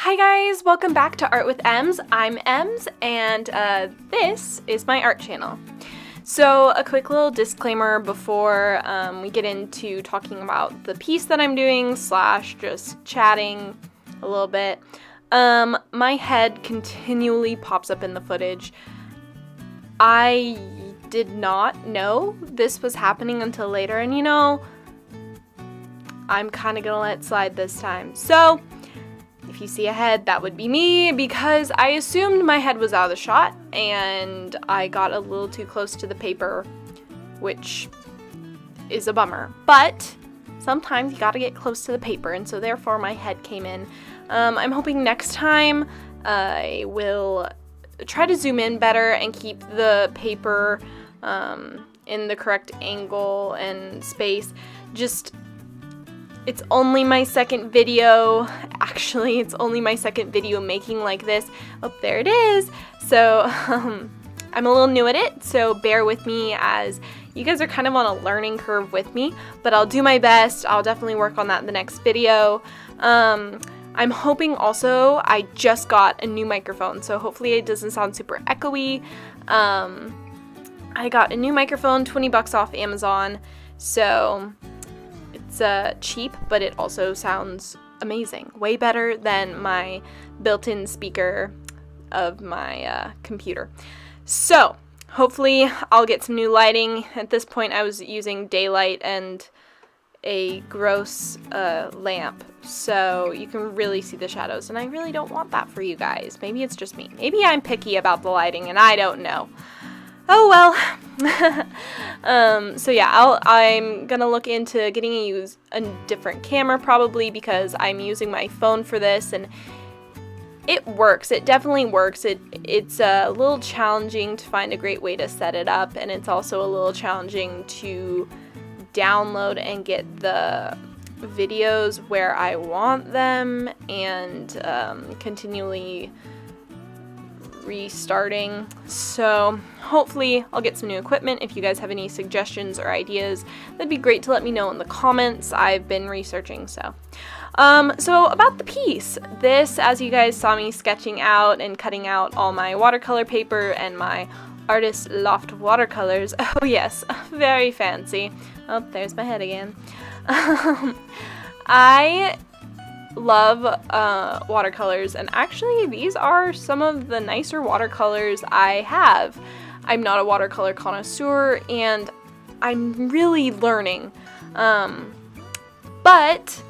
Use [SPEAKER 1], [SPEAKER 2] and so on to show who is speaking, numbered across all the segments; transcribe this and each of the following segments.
[SPEAKER 1] Hi guys, welcome back to Art with Emms. I'm Emms, and this is my art channel. So a quick little disclaimer before we get into talking about the piece that I'm doing / just chatting a little bit. My head continually pops up in the footage. I did not know this was happening until later, and you know, I'm kind of gonna let it slide this time. So if you see a head, that would be me, because I assumed my head was out of the shot and I got a little too close to the paper, which is a bummer. But sometimes you gotta get close to the paper, and so therefore my head came in. I'm hoping next time I will try to zoom in better and keep the paper in the correct angle and space. It's only my second video. Actually, it's only my second video making like this. Oh, there it is. So I'm a little new at it, so bear with me as you guys are kind of on a learning curve with me, but I'll do my best. I'll definitely work on that in the next video. I'm hoping also, I just got a new microphone, so hopefully it doesn't sound super echoey. I got a new microphone, 20 bucks off Amazon, so it's cheap, but it also sounds amazing. Way better than my built-in speaker of my computer. So hopefully I'll get some new lighting. At this point I was using daylight and a gross lamp, so you can really see the shadows, and I really don't want that for you guys. Maybe it's just me. Maybe I'm picky about the lighting and I don't know. Oh well. So yeah, I'm gonna look into getting a different camera probably, because I'm using my phone for this, and it works. It definitely works. It's a little challenging to find a great way to set it up, and it's also a little challenging to download and get the videos where I want them, and continually restarting. So hopefully I'll get some new equipment. If you guys have any suggestions or ideas, that'd be great to let me know in the comments. I've been researching. So about the piece, this, as you guys saw me sketching out and cutting out all my watercolor paper and my artist Loft watercolors. Oh yes, very fancy. Oh, there's my head again. I love watercolors, and actually these are some of the nicer watercolors I have. I'm not a watercolor connoisseur, and I'm really learning. But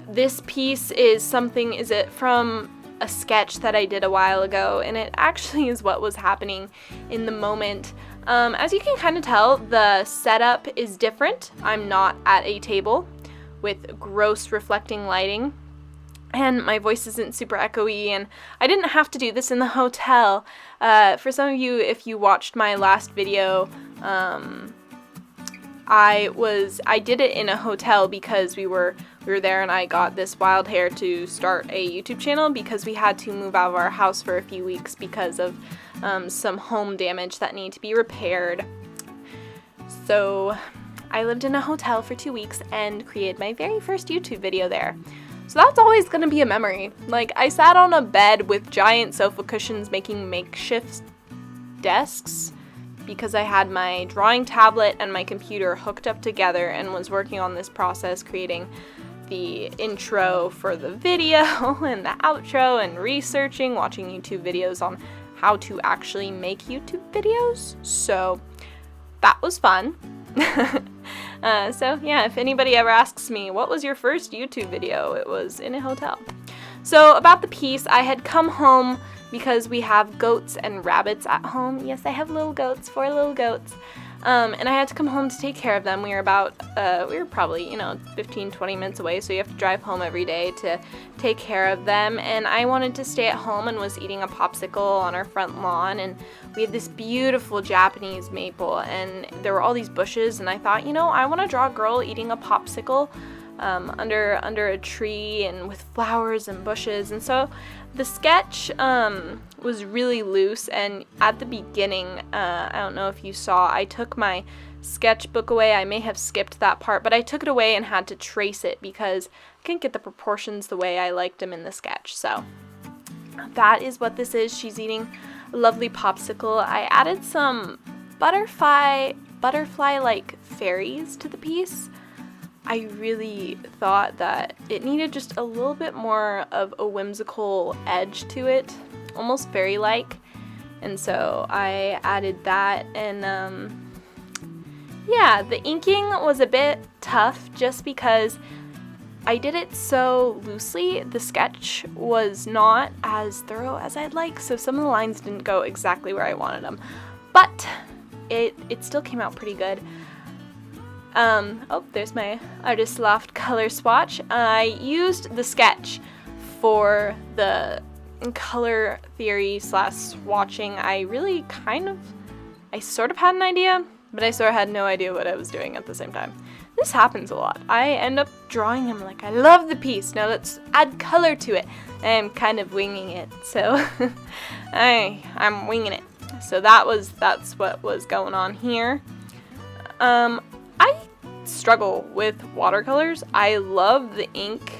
[SPEAKER 1] this piece is it from a sketch that I did a while ago, and it actually is what was happening in the moment. As you can kind of tell, the setup is different. I'm not at a table with gross reflecting lighting, and my voice isn't super echoey, and I didn't have to do this in the hotel. For some of you, if you watched my last video, I did it in a hotel because we were there, and I got this wild hair to start a YouTube channel because we had to move out of our house for a few weeks because of some home damage that needed to be repaired. So I lived in a hotel for 2 weeks and created my very first YouTube video there. So that's always gonna be a memory. Like, I sat on a bed with giant sofa cushions making makeshift desks because I had my drawing tablet and my computer hooked up together and was working on this process, creating the intro for the video and the outro, and researching, watching YouTube videos on how to actually make YouTube videos. So that was fun. So yeah, if anybody ever asks me, what was your first YouTube video? It was in a hotel. So about the piece, I had come home because we have goats and rabbits at home. Yes, I have little goats, 4 little goats. And I had to come home to take care of them. We were probably, 15-20 minutes away, so you have to drive home every day to take care of them. And I wanted to stay at home and was eating a popsicle on our front lawn, and we had this beautiful Japanese maple, and there were all these bushes, and I thought, I want to draw a girl eating a popsicle under a tree and with flowers and bushes. And so the sketch was really loose, and at the beginning, I don't know if you saw, I took my sketchbook away. I may have skipped that part, but I took it away and had to trace it because I couldn't get the proportions the way I liked them in the sketch. So that is what this is. She's eating a lovely popsicle. I added some butterfly-like fairies to the piece. I really thought that it needed just a little bit more of a whimsical edge to it, almost fairy-like, and so I added that. And yeah, the inking was a bit tough just because I did it so loosely. The sketch was not as thorough as I'd like, so some of the lines didn't go exactly where I wanted them, but it still came out pretty good. Oh, there's my Artist Loft color swatch. I used the sketch for the color theory / swatching. I sort of had an idea, but I sort of had no idea what I was doing at the same time. This happens a lot. I end up drawing them like, I love the piece, now let's add color to it. I'm kind of winging it, so I'm winging it. So that's what was going on here. I struggle with watercolors. I love the ink.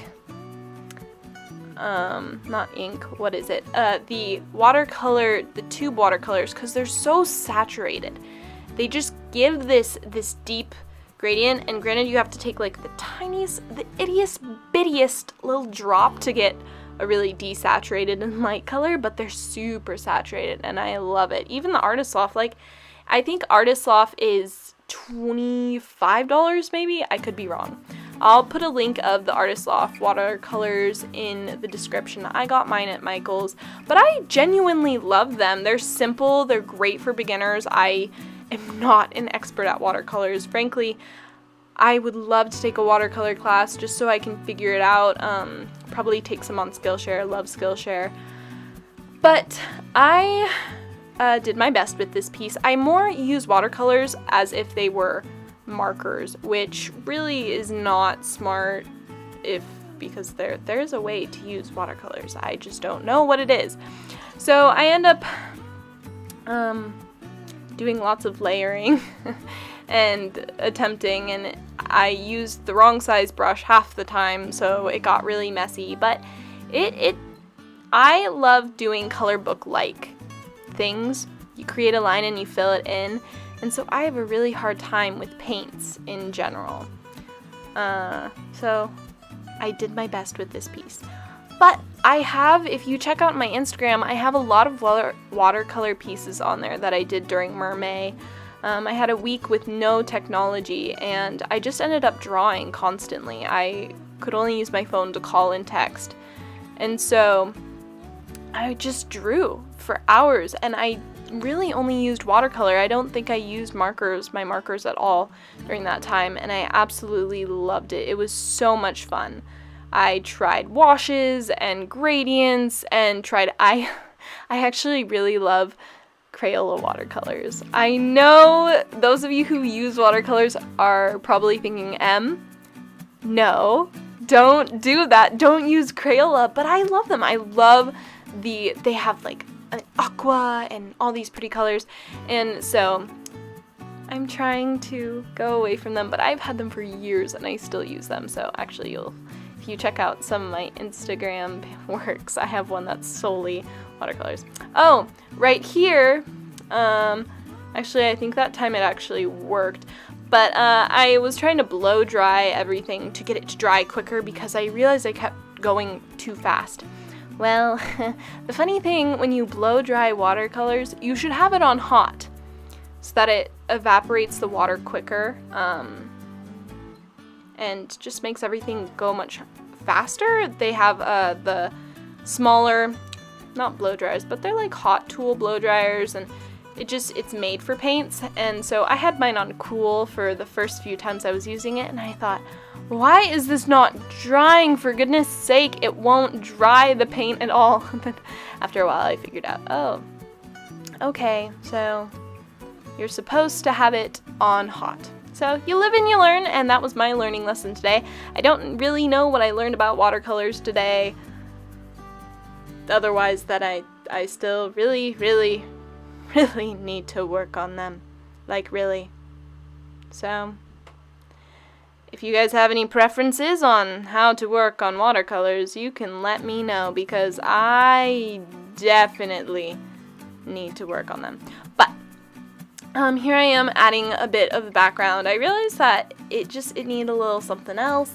[SPEAKER 1] Not ink, what is it? The watercolor, the tube watercolors, because they're so saturated. They just give this deep gradient, and granted you have to take like the tiniest, the ittiest bittiest little drop to get a really desaturated and light color, but they're super saturated and I love it. Even the Artist Loft, like I think Artist Loft is $25 maybe, I could be wrong. I'll put a link of the Artist Loft watercolors in the description. I got mine at Michael's, but I genuinely love them. They're simple, they're great for beginners. I am not an expert at watercolors. Frankly, I would love to take a watercolor class just so I can figure it out. Probably take some on Skillshare, love Skillshare. But I did my best with this piece. I more use watercolors as if they were markers, which really is not smart because there's a way to use watercolors. I just don't know what it is. So I end up doing lots of layering and attempting, and I used the wrong size brush half the time, so it got really messy. But I love doing color book like things. You create a line and you fill it in, and so I have a really hard time with paints in general. So I did my best with this piece. But I have, if you check out my Instagram, I have a lot of watercolor pieces on there that I did during Mermay. I had a week with no technology, and I just ended up drawing constantly. I could only use my phone to call and text. And so I just drew for hours, and I really only used watercolor. I don't think I used my markers at all during that time, and I absolutely loved it. It was so much fun. I tried washes and gradients and I actually really love Crayola watercolors. I know those of you who use watercolors are probably thinking, no, don't do that. Don't use Crayola, but I love them. I love they have like an aqua and all these pretty colors, and so I'm trying to go away from them, but I've had them for years and I still use them. So actually if you check out some of my Instagram works, I have one that's solely watercolors. Oh, right here, actually I think that time it actually worked, but I was trying to blow dry everything to get it to dry quicker because I realized I kept going too fast. Well, the funny thing, when you blow dry watercolors, you should have it on hot so that it evaporates the water quicker, and just makes everything go much faster. They have the smaller, not blow dryers, but they're like hot tool blow dryers, and it's made for paints. And so I had mine on cool for the first few times I was using it, and I thought, why is this not drying? For goodness sake, it won't dry the paint at all. But after a while I figured out, oh, okay, so you're supposed to have it on hot. So you live and you learn, and that was my learning lesson today. I don't really know what I learned about watercolors today, otherwise that I still really, really, really need to work on them. Like, really. So if you guys have any preferences on how to work on watercolors, you can let me know, because I definitely need to work on them. But here I am adding a bit of background. I realized that it needed a little something else,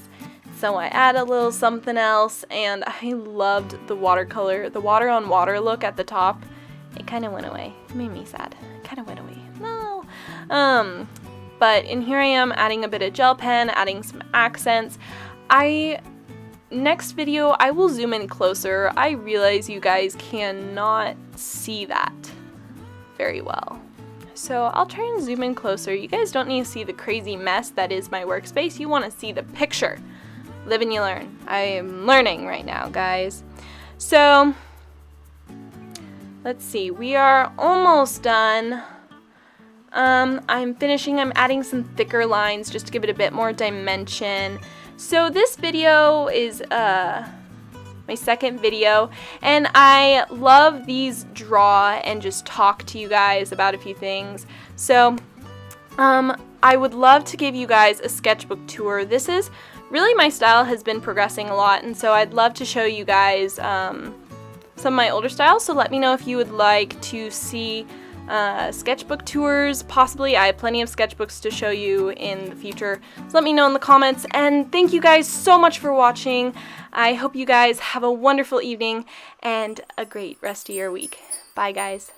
[SPEAKER 1] so I add a little something else, and I loved the watercolor, the water on water look at the top. It kind of went away. It made me sad. It kind of went away. No. But in here I am adding a bit of gel pen, adding some accents. Next video I will zoom in closer. I realize you guys cannot see that very well, so I'll try and zoom in closer. You guys don't need to see the crazy mess that is my workspace. You want to see the picture. Live and you learn. I am learning right now, guys. So let's see, we are almost done. I'm finishing. I'm adding some thicker lines just to give it a bit more dimension. So this video is my second video, and I love these draw and just talk to you guys about a few things. So I would love to give you guys a sketchbook tour. This is really, my style has been progressing a lot, and so I'd love to show you guys some of my older styles. So let me know if you would like to see sketchbook tours. Possibly, I have plenty of sketchbooks to show you in the future, so let me know in the comments. And thank you guys so much for watching. I hope you guys have a wonderful evening and a great rest of your week. Bye, guys.